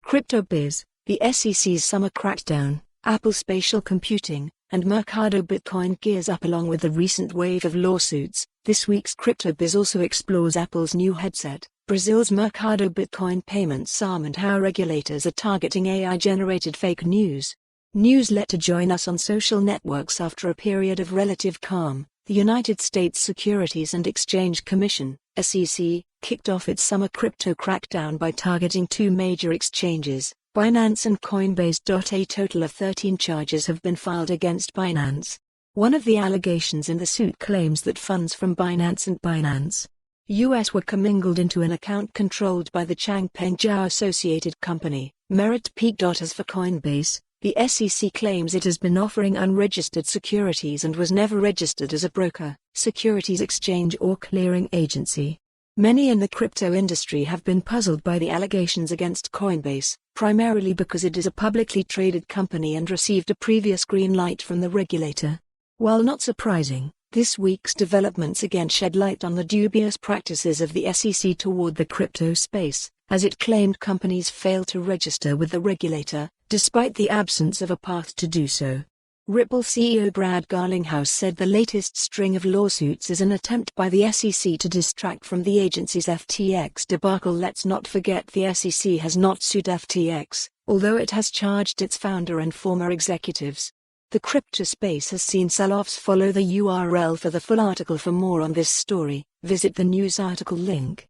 CryptoBiz, the SEC's summer crackdown, Apple spatial computing, and Mercado Bitcoin gears up along with the recent wave of lawsuits. This week's CryptoBiz also explores Apple's new headset, Brazil's Mercado Bitcoin payments arm, and how regulators are targeting AI-generated fake news. Newsletter. Join us on social networks. After a period of relative calm, the United States Securities and Exchange Commission, SEC, kicked off its summer crypto crackdown by targeting two major exchanges, Binance and Coinbase. A total of 13 charges have been filed against Binance. One of the allegations in the suit claims that funds from Binance and Binance US were commingled into an account controlled by the Changpeng Zhao associated company, Merit Peak. As for Coinbase, the SEC claims it has been offering unregistered securities and was never registered as a broker, securities exchange or clearing agency. Many in the crypto industry have been puzzled by the allegations against Coinbase, primarily because it is a publicly traded company and received a previous green light from the regulator. While not surprising, this week's developments again shed light on the dubious practices of the SEC toward the crypto space, as it claimed companies failed to register with the regulator, despite the absence of a path to do so. Ripple CEO Brad Garlinghouse said the latest string of lawsuits is an attempt by the SEC to distract from the agency's FTX debacle. Let's not forget the SEC has not sued FTX, although it has charged its founder and former executives. The crypto space has seen sell-offs. Follow the URL for the full article. For more on this story, visit the news article link.